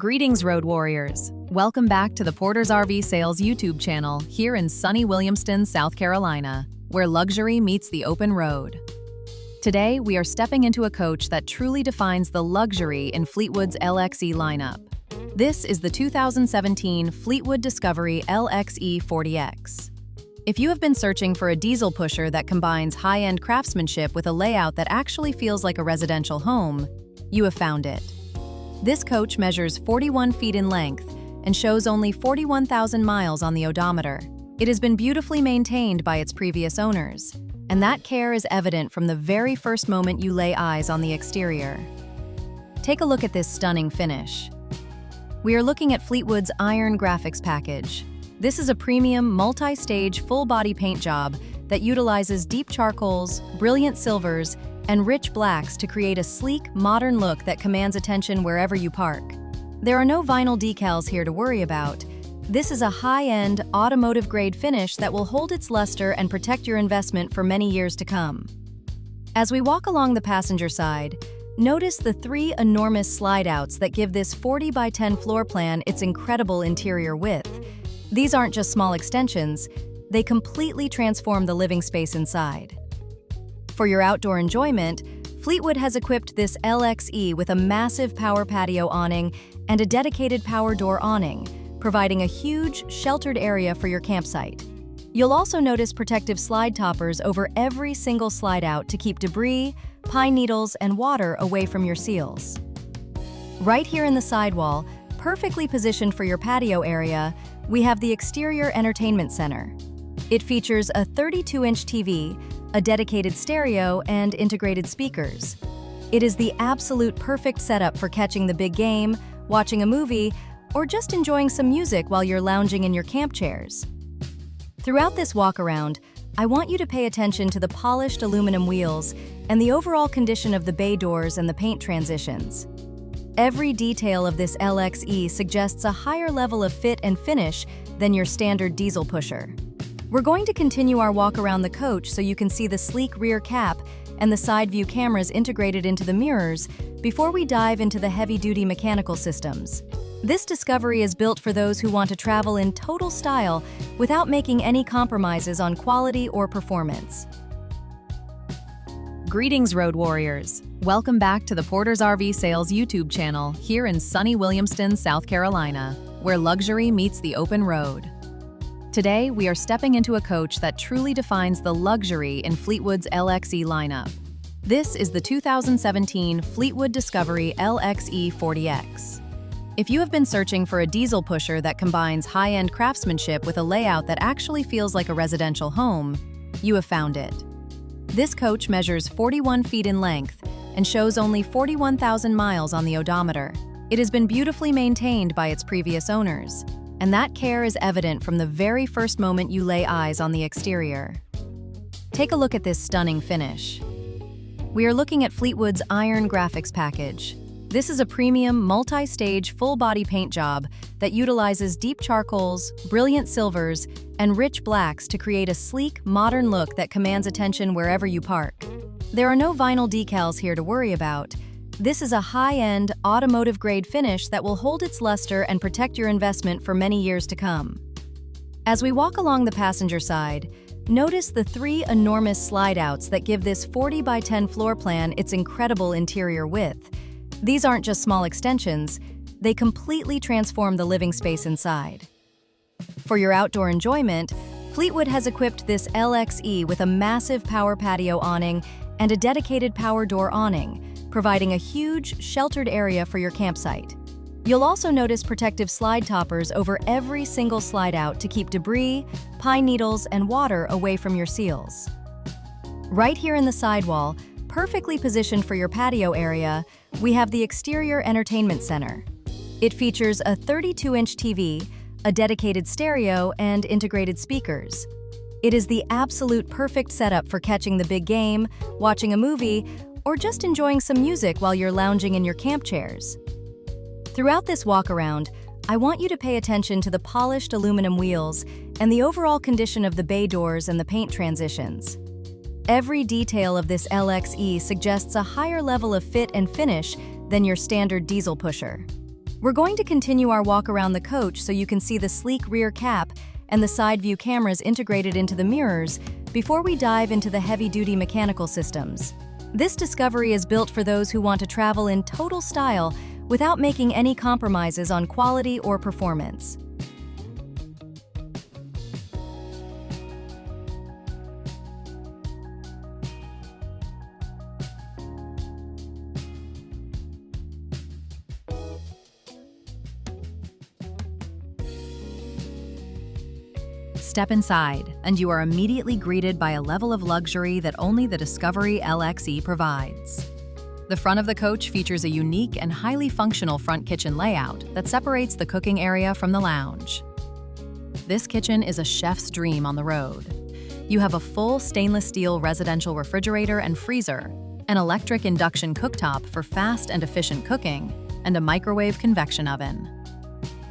Greetings, road warriors. Welcome back to the Porter's RV Sales YouTube channel here in sunny Williamston, South Carolina, where luxury meets the open road. Today, we are stepping into a coach that truly defines the luxury in Fleetwood's LXE lineup. This is the 2017 Fleetwood Discovery LXE 40X. If you have been searching for a diesel pusher that combines high-end craftsmanship with a layout that actually feels like a residential home, you have found it. This coach measures 41 feet in length and shows only 41,000 miles on the odometer. It has been beautifully maintained by its previous owners, and that care is evident from the very first moment you lay eyes on the exterior. Take a look at this stunning finish. We are looking at Fleetwood's Iron Graphics package. This is a premium, multi-stage, full-body paint job that utilizes deep charcoals, brilliant silvers, and rich blacks to create a sleek, modern look that commands attention wherever you park. There are no vinyl decals here to worry about. This is a high-end, automotive-grade finish that will hold its luster and protect your investment for many years to come. As we walk along the passenger side, notice the three enormous slide-outs that give this 40 by 10 floor plan its incredible interior width. These aren't just small extensions, they completely transform the living space inside. For your outdoor enjoyment, Fleetwood has equipped this LXE with a massive power patio awning and a dedicated power door awning, providing a huge, sheltered area for your campsite. You'll also notice protective slide toppers over every single slide out to keep debris, pine needles, and water away from your seals. Right here in the sidewall, perfectly positioned for your patio area, we have the exterior entertainment center. It features a 32-inch TV, a dedicated stereo, and integrated speakers. It is the absolute perfect setup for catching the big game, watching a movie, or just enjoying some music while you're lounging in your camp chairs. Throughout this walk-around, I want you to pay attention to the polished aluminum wheels and the overall condition of the bay doors and the paint transitions. Every detail of this LXE suggests a higher level of fit and finish than your standard diesel pusher. We're going to continue our walk around the coach so you can see the sleek rear cap and the side view cameras integrated into the mirrors before we dive into the heavy-duty mechanical systems. This Discovery is built for those who want to travel in total style without making any compromises on quality or performance. Greetings, road warriors. Welcome back to the Porter's RV Sales YouTube channel here in sunny Williamston, South Carolina, where luxury meets the open road. Today, we are stepping into a coach that truly defines the luxury in Fleetwood's LXE lineup. This is the 2017 Fleetwood Discovery LXE 40X. If you have been searching for a diesel pusher that combines high-end craftsmanship with a layout that actually feels like a residential home, you have found it. This coach measures 41 feet in length and shows only 41,000 miles on the odometer. It has been beautifully maintained by its previous owners, and that care is evident from the very first moment you lay eyes on the exterior. Take a look at this stunning finish. We are looking at Fleetwood's Iron Graphics package. This is a premium, multi-stage, full-body paint job that utilizes deep charcoals, brilliant silvers, and rich blacks to create a sleek, modern look that commands attention wherever you park. There are no vinyl decals here to worry about. This is a high-end, automotive-grade finish that will hold its luster and protect your investment for many years to come. As we walk along the passenger side, notice the three enormous slide-outs that give this 40 by 10 floor plan its incredible interior width. These aren't just small extensions, they completely transform the living space inside. For your outdoor enjoyment, Fleetwood has equipped this LXE with a massive power patio awning and a dedicated power door awning, providing a huge, sheltered area for your campsite. You'll also notice protective slide toppers over every single slide out to keep debris, pine needles, and water away from your seals. Right here in the sidewall, perfectly positioned for your patio area, we have the exterior entertainment center. It features a 32-inch TV, a dedicated stereo, and integrated speakers. It is the absolute perfect setup for catching the big game, watching a movie, or just enjoying some music while you're lounging in your camp chairs. Throughout this walk-around, I want you to pay attention to the polished aluminum wheels and the overall condition of the bay doors and the paint transitions. Every detail of this LXE suggests a higher level of fit and finish than your standard diesel pusher. We're going to continue our walk around the coach so you can see the sleek rear cap and the side view cameras integrated into the mirrors before we dive into the heavy-duty mechanical systems. This Discovery is built for those who want to travel in total style without making any compromises on quality or performance. Step inside, and you are immediately greeted by a level of luxury that only the Discovery LXE provides. The front of the coach features a unique and highly functional front kitchen layout that separates the cooking area from the lounge. This kitchen is a chef's dream on the road. You have a full stainless steel residential refrigerator and freezer, an electric induction cooktop for fast and efficient cooking, and a microwave convection oven.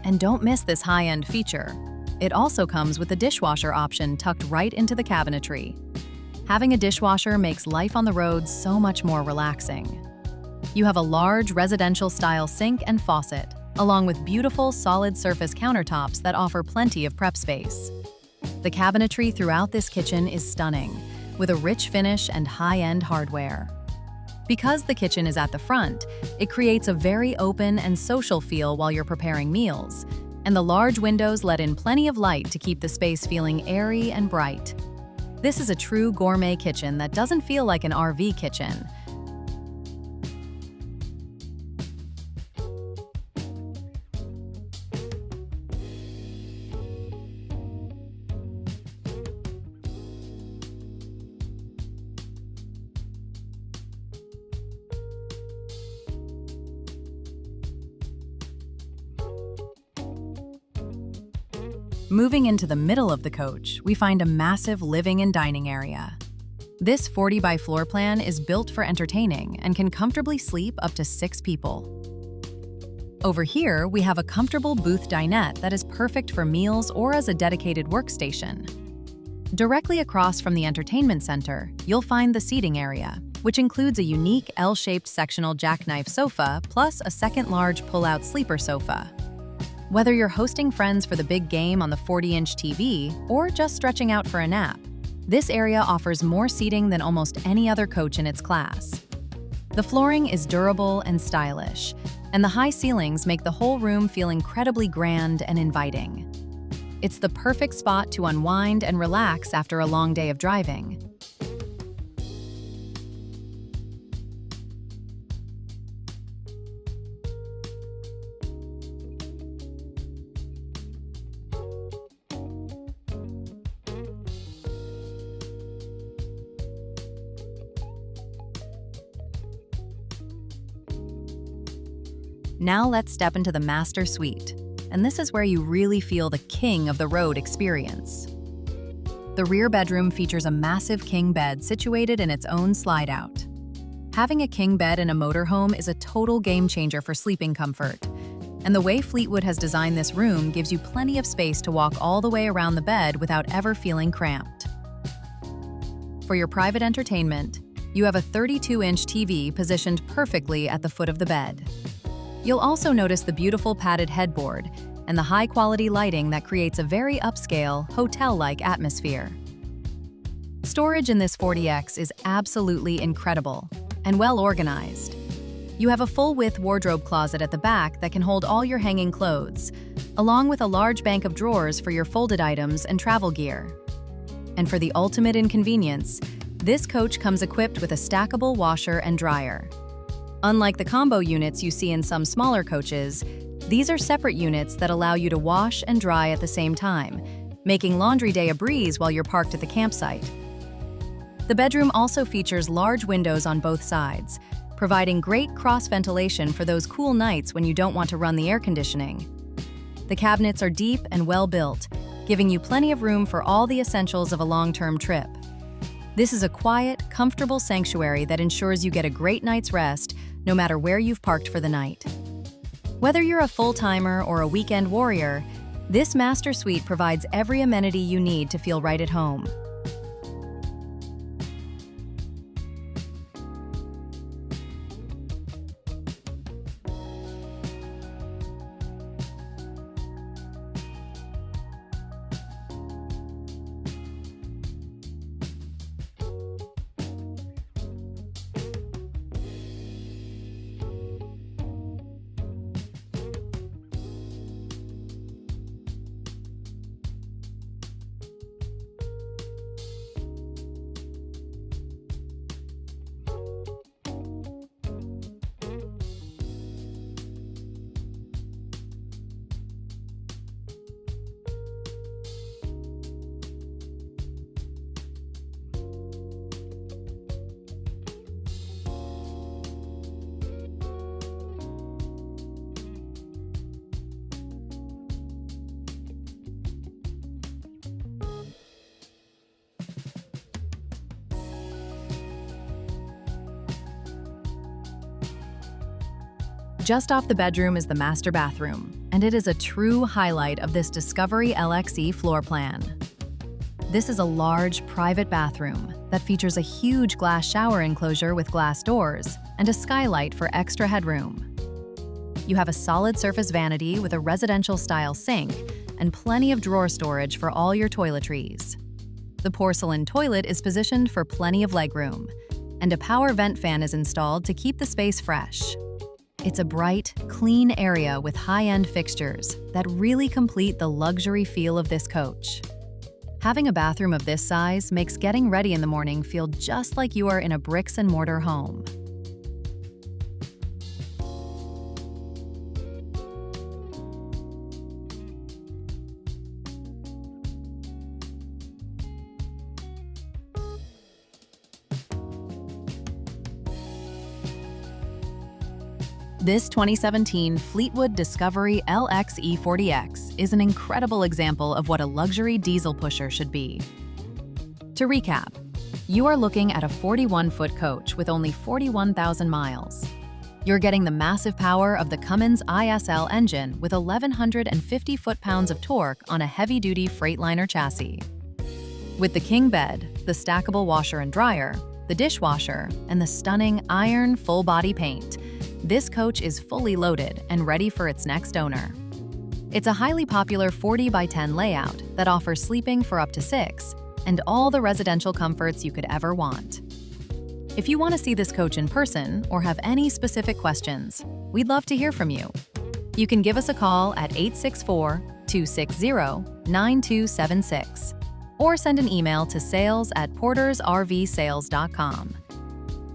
And don't miss this high-end feature. It also comes with a dishwasher option tucked right into the cabinetry. Having a dishwasher makes life on the road so much more relaxing. You have a large residential-style sink and faucet, along with beautiful solid-surface countertops that offer plenty of prep space. The cabinetry throughout this kitchen is stunning, with a rich finish and high-end hardware. Because the kitchen is at the front, it creates a very open and social feel while you're preparing meals, and the large windows let in plenty of light to keep the space feeling airy and bright. This is a true gourmet kitchen that doesn't feel like an RV kitchen. Moving into the middle of the coach, we find a massive living and dining area. This 40 by floor plan is built for entertaining and can comfortably sleep up to 6 people. Over here, we have a comfortable booth dinette that is perfect for meals or as a dedicated workstation. Directly across from the entertainment center, you'll find the seating area, which includes a unique L-shaped sectional jackknife sofa plus a second large pull-out sleeper sofa. Whether you're hosting friends for the big game on the 40-inch TV or just stretching out for a nap, this area offers more seating than almost any other coach in its class. The flooring is durable and stylish, and the high ceilings make the whole room feel incredibly grand and inviting. It's the perfect spot to unwind and relax after a long day of driving. Now let's step into the master suite, and this is where you really feel the king of the road experience. The rear bedroom features a massive king bed situated in its own slide-out. Having a king bed in a motorhome is a total game-changer for sleeping comfort, and the way Fleetwood has designed this room gives you plenty of space to walk all the way around the bed without ever feeling cramped. For your private entertainment, you have a 32-inch TV positioned perfectly at the foot of the bed. You'll also notice the beautiful padded headboard and the high-quality lighting that creates a very upscale, hotel-like atmosphere. Storage in this 40X is absolutely incredible and well-organized. You have a full-width wardrobe closet at the back that can hold all your hanging clothes, along with a large bank of drawers for your folded items and travel gear. And for the ultimate inconvenience, this coach comes equipped with a stackable washer and dryer. Unlike the combo units you see in some smaller coaches, these are separate units that allow you to wash and dry at the same time, making laundry day a breeze while you're parked at the campsite. The bedroom also features large windows on both sides, providing great cross-ventilation for those cool nights when you don't want to run the air conditioning. The cabinets are deep and well-built, giving you plenty of room for all the essentials of a long-term trip. This is a quiet, comfortable sanctuary that ensures you get a great night's rest no matter where you've parked for the night. Whether you're a full-timer or a weekend warrior, this master suite provides every amenity you need to feel right at home. Just off the bedroom is the master bathroom, and it is a true highlight of this Discovery LXE floor plan. This is a large, private bathroom that features a huge glass shower enclosure with glass doors and a skylight for extra headroom. You have a solid surface vanity with a residential-style sink and plenty of drawer storage for all your toiletries. The porcelain toilet is positioned for plenty of legroom, and a power vent fan is installed to keep the space fresh. It's a bright, clean area with high-end fixtures that really complete the luxury feel of this coach. Having a bathroom of this size makes getting ready in the morning feel just like you are in a bricks-and-mortar home. This 2017 Fleetwood Discovery LXE 40X is an incredible example of what a luxury diesel pusher should be. To recap, you are looking at a 41-foot coach with only 41,000 miles. You're getting the massive power of the Cummins ISL engine with 1,150 foot-pounds of torque on a heavy-duty Freightliner chassis. With the king bed, the stackable washer and dryer, the dishwasher, and the stunning iron full-body paint, this coach is fully loaded and ready for its next owner. It's a highly popular 40x10 layout that offers sleeping for up to 6 and all the residential comforts you could ever want. If you want to see this coach in person or have any specific questions, we'd love to hear from you. You can give us a call at 864-260-9276 or send an email to sales@portersrvsales.com.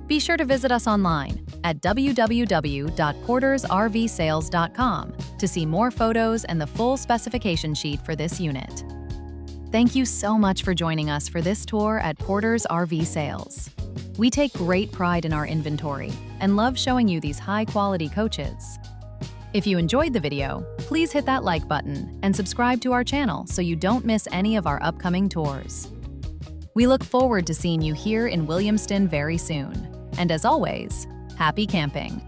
Be sure to visit us online at www.portersrvsales.com to see more photos and the full specification sheet for this unit. Thank you so much for joining us for this tour at Porter's RV Sales. We take great pride in our inventory and love showing you these high-quality coaches. If you enjoyed the video, please hit that like button and subscribe to our channel so you don't miss any of our upcoming tours. We look forward to seeing you here in Williamston very soon. And as always, happy camping!